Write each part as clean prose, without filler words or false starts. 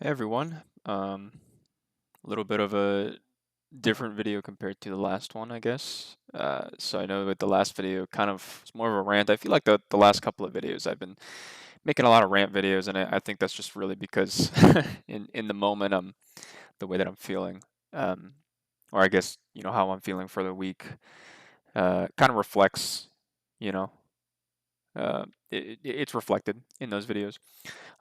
Hey everyone. A little bit of a different video compared to the last one, I guess. So I know with the last video kind of it's more of a rant. I feel like the last couple of videos I've been making a lot of rant videos, and I think that's just really because in the moment the way that I'm feeling, um, or I guess how I'm feeling for the week, kind of reflects, you know, it's reflected in those videos.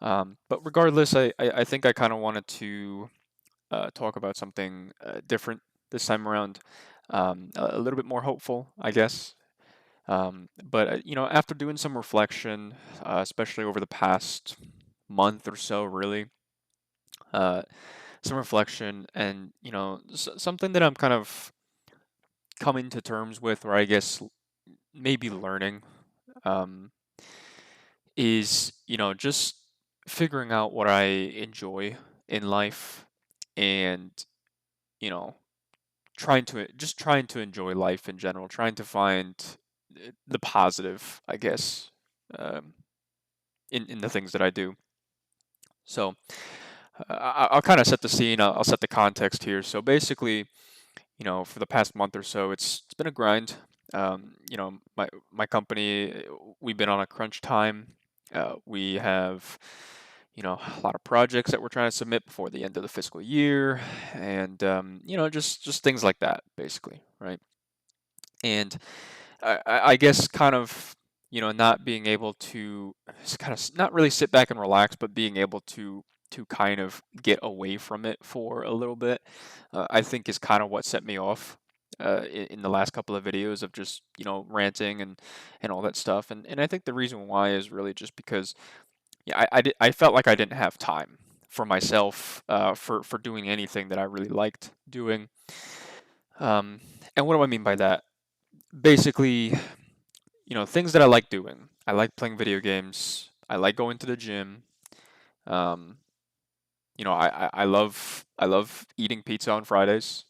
But regardless, I think I kind of wanted to talk about something different this time around, a little bit more hopeful, I guess. But after doing some reflection, especially over the past month or so, really, uh, some reflection, and something that I'm kind of coming to terms with, or I guess maybe learning, um, is just figuring out what I enjoy in life, and you know trying to enjoy life in general, trying to find the positive, I guess, um, in the things that I do. So I'll kind of set the scene. I'll set the context here. So basically, for the past month or so, it's been a grind. My company, we've been on a crunch time. We have a lot of projects that we're trying to submit before the end of the fiscal year, and just things like that, basically, right? And I guess kind of not being able to kind of not really sit back and relax, but being able to kind of get away from it for a little bit, I think is kind of what set me off in the last couple of videos of just ranting and all that stuff. And I think the reason why is really just because I felt like I didn't have time for myself, for doing anything that I really liked doing. Um, and what do I mean by that? Basically, things that I like doing. I like playing video games. I like going to the gym. Um, I love eating pizza on Fridays.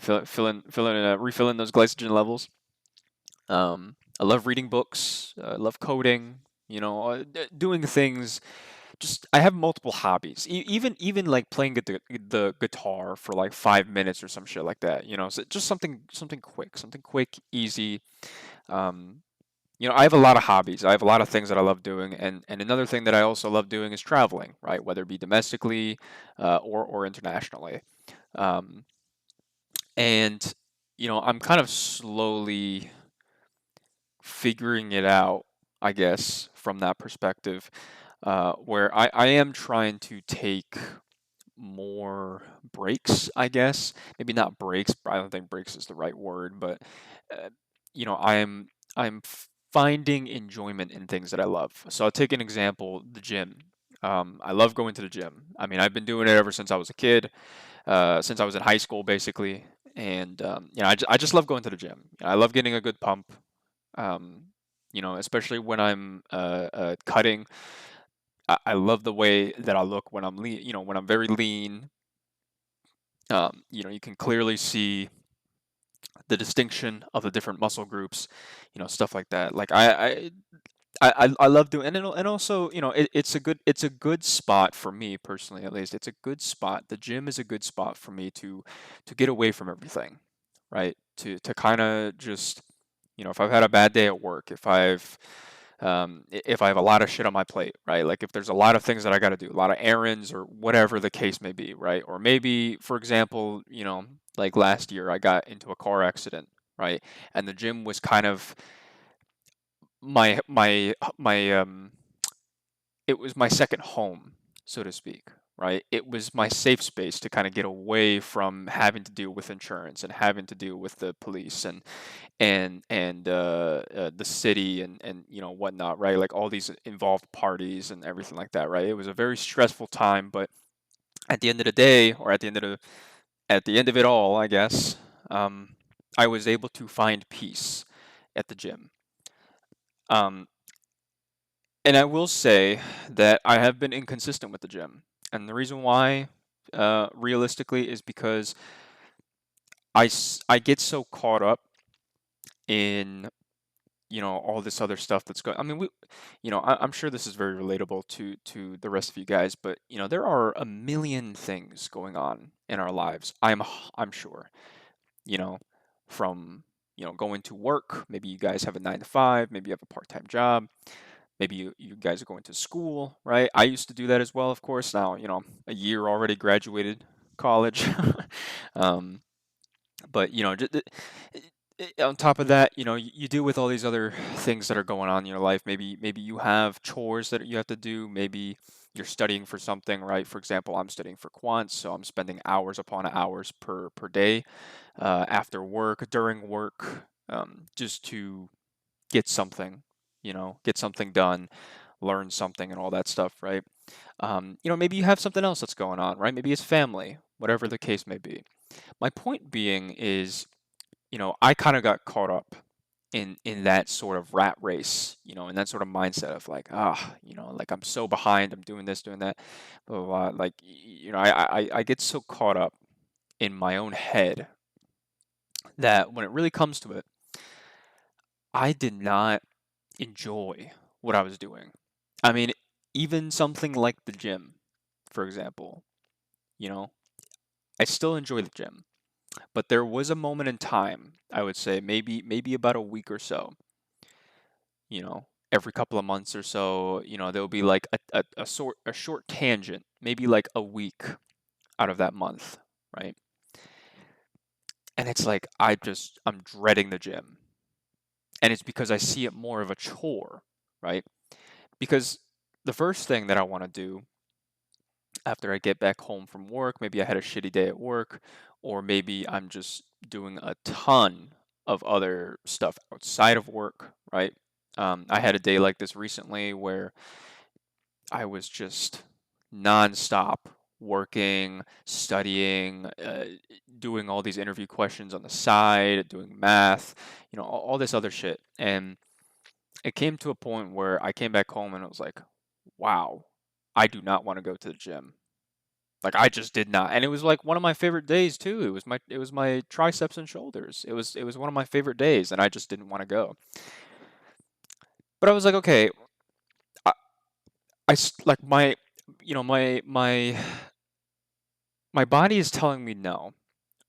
Refilling those glycogen levels. I love reading books. I love coding. Doing things. Just I have multiple hobbies. Even like playing the guitar for like 5 minutes or some shit like that. So just something quick, easy. Um, I have a lot of hobbies. I have a lot of things that I love doing, and another thing that I also love doing is traveling, right? Whether it be domestically, or internationally. Um, and I'm kind of slowly figuring it out, I guess, from that perspective, where I am trying to take more breaks, I guess. Maybe not breaks. I don't think breaks is the right word, but uh, I'm finding enjoyment in things that I love. So I'll take an example: the gym. I love going to the gym. I mean, I've been doing it ever since I was a kid, since I was in high school, basically. And I just love going to the gym. I love getting a good pump. Um, especially when I'm cutting. I love the way that I look when I'm lean. When I'm very lean, you can clearly see the distinction of the different muscle groups, stuff like that. Like I love doing, and also it's a good spot for me personally, at least. It's a good spot. The gym is a good spot for me to get away from everything, right? To kind of just if I've had a bad day at work, if I have a lot of shit on my plate, right? Like if there's a lot of things that I got to do, a lot of errands or whatever the case may be, right? Or maybe, for example, like last year I got into a car accident, right? And the gym was kind of my it was my second home, so to speak, right? It was my safe space to kind of get away from having to deal with insurance and having to deal with the police and the city and whatnot, right? Like all these involved parties and everything like that, right? It was a very stressful time, but at the end of the day, or at the end of it all, I guess, um, I was able to find peace at the gym. Um, and I will say that I have been inconsistent with the gym, and the reason why, realistically, is because I get so caught up in all this other stuff that's going. I mean, I'm sure this is very relatable to the rest of you guys, but there are a million things going on in our lives. I'm sure, you know, from going to work. Maybe you guys have a 9 to 5. Maybe you have a part-time job. Maybe you guys are going to school, right? I used to do that as well, of course. Now, a year already graduated college. um, but on top of that, you deal with all these other things that are going on in your life. Maybe you have chores that you have to do. Maybe you're studying for something, right? For example, I'm studying for quants, so I'm spending hours upon hours per day, after work, during work, just to get something, get something done, learn something, and all that stuff, right? Maybe you have something else that's going on, right? Maybe it's family, whatever the case may be. My point being is, I kind of got caught up in that sort of rat race, in that sort of mindset of like, like I'm so behind, I'm doing this, doing that, blah, blah, blah. Like, I get so caught up in my own head that when it really comes to it, I did not enjoy what I was doing. I mean, even something like the gym, for example, you know, I still enjoy the gym, but there was a moment in time, I would say maybe about a week or so, every couple of months or so, there'll be like a short tangent, maybe like a week out of that month, right? And it's like I'm dreading the gym. And it's because I see it more of a chore, right? Because the first thing that I want to do after I get back home from work, maybe I had a shitty day at work, or maybe I'm just doing a ton of other stuff outside of work, right? I had a day like this recently where I was just nonstop working, studying, doing all these interview questions on the side, doing math, all this other shit. And it came to a point where I came back home and it was like, wow, I do not want to go to the gym. Like I just did not. And it was like one of my favorite days too. It was my triceps and shoulders. It was one of my favorite days and I just didn't want to go. But I was like, okay, I, like my body is telling me no,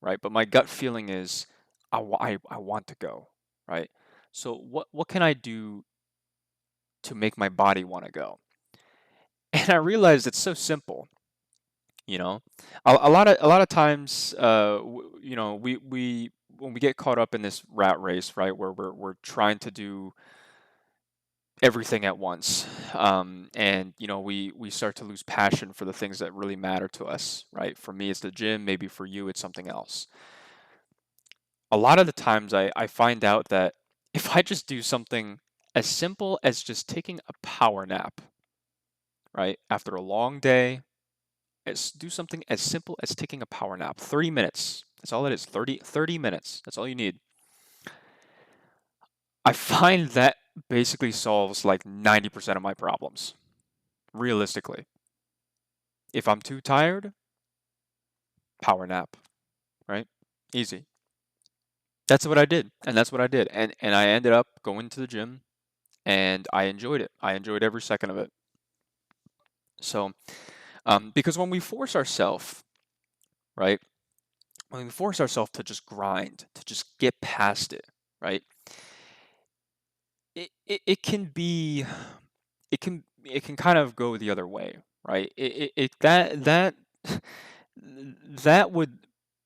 right? But my gut feeling is I want to go, right? So what can I do to make my body want to go? And I realized it's so simple. You know, a lot of times, we when we get caught up in this rat race, right, where we're trying to do everything at once, and we start to lose passion for the things that really matter to us, right? For me, it's the gym. Maybe for you, it's something else. A lot of the times, I find out that if I just do something as simple as just taking a power nap, right, after a long day, do something as simple as taking a power nap. 30 minutes. That's all it is. 30 minutes. That's all you need. I find that basically solves like 90% of my problems, realistically. If I'm too tired, power nap, right? Easy. That's what I did. And that's what I did. And I ended up going to the gym and I enjoyed it. I enjoyed every second of it. So, because when we force ourselves, right? When we force ourselves to just grind, to just get past it, right? It can be it can kind of go the other way, right? That would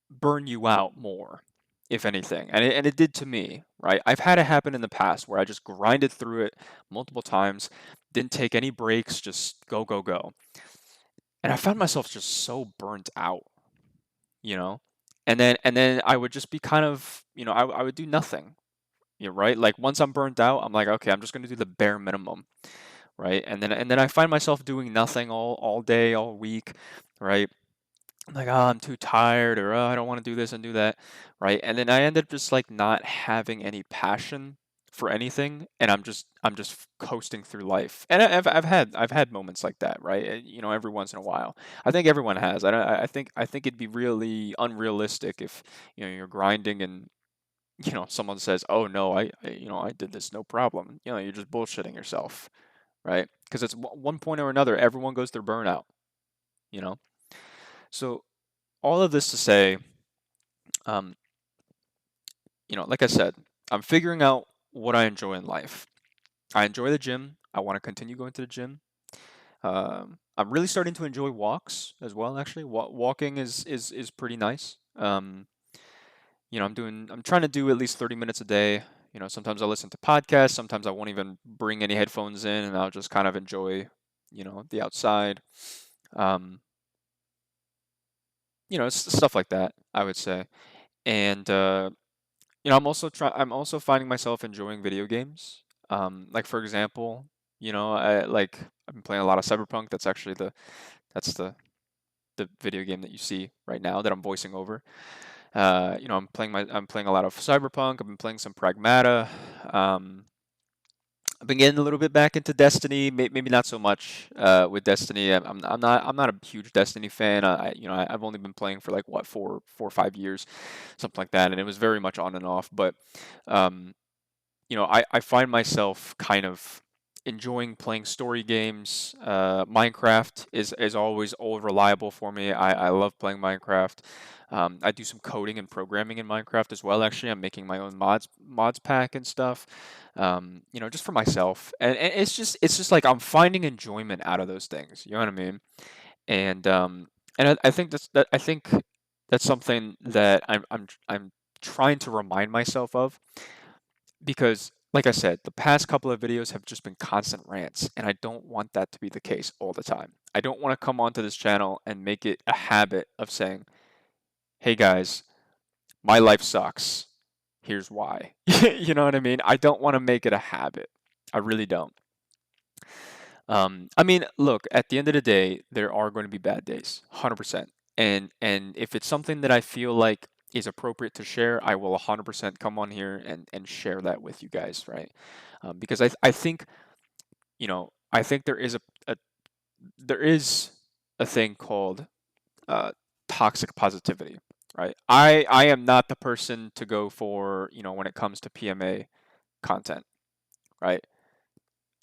burn you out more, if anything, and it did to me, right? I've had it happen in the past where I just grinded through it multiple times, didn't take any breaks, just go go go, and I found myself just so burnt out, you know, and then I would just be kind of, I would do nothing, right? Like once I'm burnt out, I'm like, okay, I'm just gonna do the bare minimum, right? And then I find myself doing nothing all day, all week, right? I'm like, oh, I'm too tired, or oh, I don't want to do this and do that, right? And then I end up just like not having any passion for anything, and I'm just coasting through life. And I've had moments like that, right? Every once in a while. I think everyone has. I think it'd be really unrealistic if you're grinding and someone says, "Oh no, I did this no problem." You're just bullshitting yourself, right? Because it's one point or another, everyone goes through burnout, you know. So all of this to say, um, like I said, I'm figuring out what I enjoy in life. I enjoy the gym. I want to continue going to the gym. I'm really starting to enjoy walks as well. Actually, walking is pretty nice. I'm trying to do at least 30 minutes a day. Sometimes I listen to podcasts. Sometimes I won't even bring any headphones in, and I'll just kind of enjoy, the outside. Um, stuff like that, I would say. And I'm also finding myself enjoying video games. Like for example, I've been playing a lot of Cyberpunk. That's the video game that you see right now that I'm voicing over. I'm playing a lot of Cyberpunk. I've been playing some Pragmata. Um, I've been getting a little bit back into Destiny. Maybe not so much with Destiny. I'm not a huge Destiny fan. I've only been playing for like what 4 or 5 years, something like that, and it was very much on and off. But um, I find myself kind of enjoying playing story games. Minecraft is always old reliable for me. I love playing Minecraft. I do some coding and programming in Minecraft as well. Actually, I'm making my own mods pack and stuff. Just for myself, and it's just like I'm finding enjoyment out of those things. You know what I mean? And I think that's something that I'm trying to remind myself of because like I said, the past couple of videos have just been constant rants, and I don't want that to be the case all the time. I don't want to come onto this channel and make it a habit of saying, "Hey guys, my life sucks. Here's why." You know what I mean? I don't want to make it a habit. I really don't. I mean, look, at the end of the day, there are going to be bad days, 100%. And if it's something that I feel like is appropriate to share, I will 100% come on here and share that with you guys, right? Because I think, I think there is a thing called uh, toxic positivity, right? I am not the person to go for, when it comes to PMA content, right?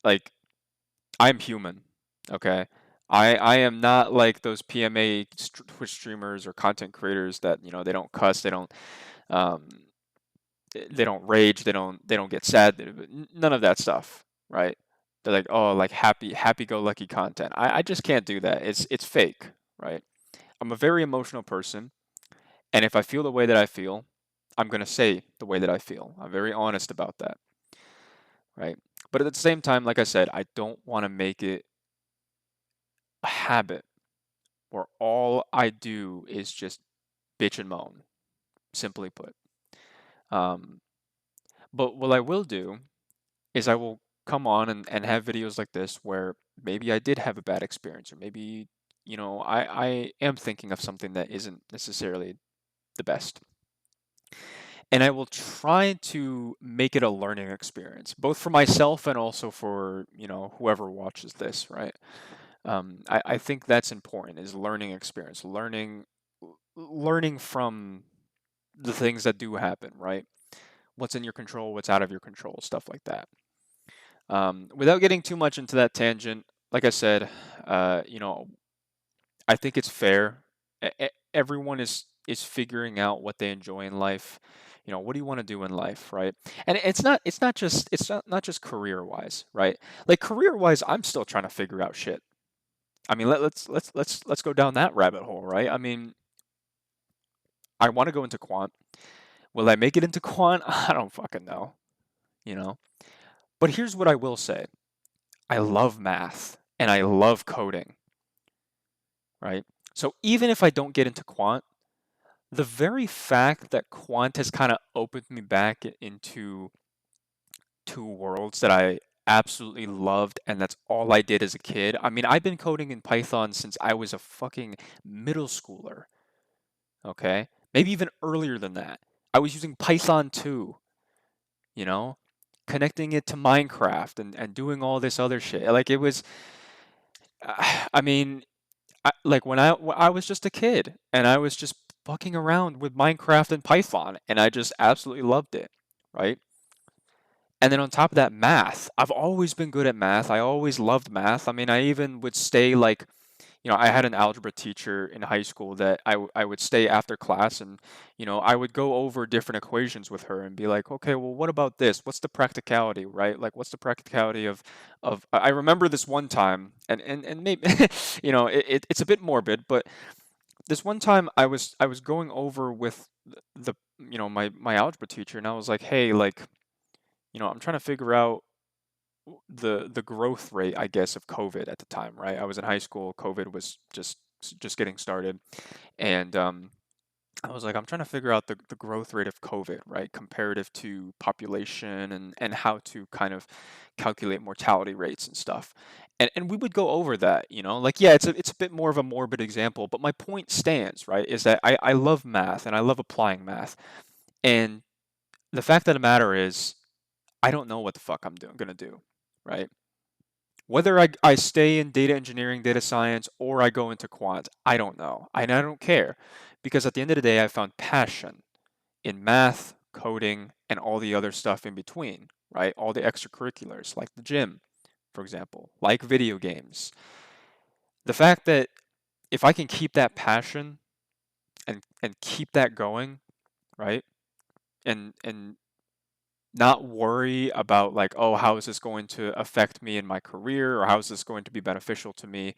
Like I'm human, okay? I am not like those PMA Twitch streamers or content creators that they don't cuss, um, they don't rage, they don't get sad, none of that stuff, right? They're like, oh, like happy go lucky content. I just can't do that. It's fake, right? I'm a very emotional person, and if I feel the way that I feel, I'm gonna say the way that I feel. I'm very honest about that, right? But at the same time, like I said, I don't want to make it a habit where all I do is just bitch and moan, simply put. Um, but what I will do is I will come on and have videos like this where maybe I did have a bad experience, or maybe, I am thinking of something that isn't necessarily the best. And I will try to make it a learning experience, both for myself and also for, whoever watches this, right? I think that's important is learning experience, learning from the things that do happen, right? What's in your control, what's out of your control, stuff like that. Without getting too much into that tangent, like I said, I think it's fair. Everyone is figuring out what they enjoy in life. What do you want to do in life, right? And it's not just career wise, right? Like career wise, I'm still trying to figure out shit. I mean, let's go down that rabbit hole, right? I mean, I want to go into quant. Will I make it into quant? I don't fucking know, you know. But here's what I will say. I love math and I love coding, right? So even if I don't get into quant, the very fact that quant has kind of opened me back into two worlds that I absolutely loved and that's all I did as a kid. I mean, I've been coding in Python since I was a fucking middle schooler, okay? Maybe even earlier than that. I was using Python 2, you know, connecting it to Minecraft and doing all this other shit. Like it was, I mean, like when I was just a kid and I was just fucking around with Minecraft and Python, and I just absolutely loved it, right? And then on top of that, math. I've always been good at math. I always loved math. I mean, I even would stay like, I had an algebra teacher in high school that I would stay after class and, I would go over different equations with her and be like, okay, well, what about this? What's the practicality, right? Like, what's the practicality I remember this one time, and maybe, it's a bit morbid, but this one time I was going over with my algebra teacher, and I was like, hey, like, I'm trying to figure out the growth rate, I guess, of COVID at the time, right? I was in high school. COVID was just getting started, and I was like, I'm trying to figure out the growth rate of COVID, right, comparative to population and how to kind of calculate mortality rates and stuff. And we would go over that, like, yeah, it's a bit more of a morbid example, but my point stands, right, is that I love math and I love applying math. And the fact of the matter is, I don't know what the fuck I'm gonna do, right? Whether I stay in data engineering, data science, or I go into quant, I don't know. And I don't care because at the end of the day, I found passion in math, coding, and all the other stuff in between, right? All the extracurriculars, like the gym, for example, like video games. The fact that if I can keep that passion and keep that going, right? And not worry about like, oh, how is this going to affect me in my career, or how is this going to be beneficial to me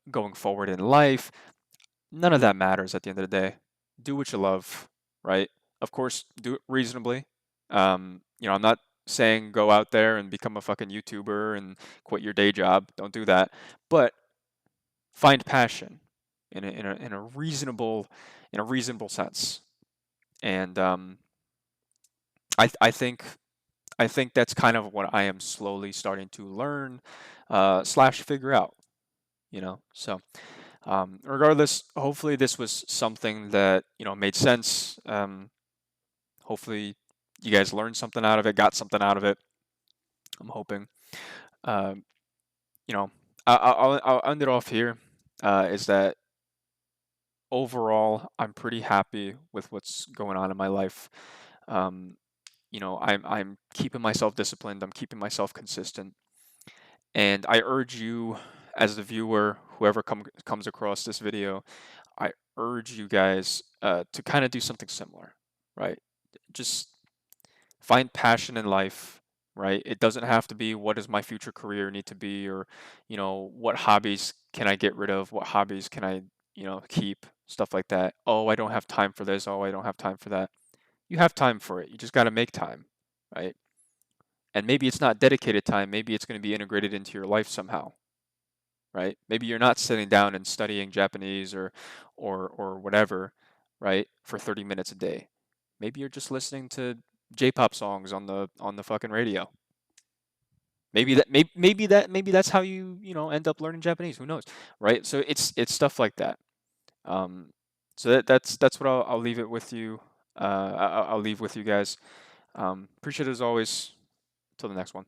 going forward in life. None of that matters at the end of the day. Do what you love, right? Of course, do it reasonably. I'm not saying go out there and become a fucking YouTuber and quit your day job. Don't do that. But find passion in a reasonable sense. And I think that's kind of what I am slowly starting to learn slash figure out. So regardless, hopefully this was something that made sense. Hopefully you guys learned something out of it, got something out of it. I'm hoping. Um, you know, I'll end it off here. Is that overall I'm pretty happy with what's going on in my life. Um, I'm keeping myself disciplined. I'm keeping myself consistent, and I urge you, as the viewer, whoever comes across this video, I urge you guys to kind of do something similar, right? Just find passion in life, right? It doesn't have to be what does my future career need to be, or what hobbies can I get rid of, what hobbies can I keep, stuff like that. Oh, I don't have time for this. Oh, I don't have time for that. You have time for it. You just got to make time, right? And maybe it's not dedicated time. Maybe it's going to be integrated into your life somehow, right? Maybe you're not sitting down and studying Japanese or whatever, right, for 30 minutes a day. Maybe you're just listening to J-pop songs on the fucking radio. Maybe that's how you end up learning Japanese. Who knows, right? So it's stuff like that. Um, so that's what I'll leave it with you. I'll leave with you guys. Appreciate it as always. Till the next one.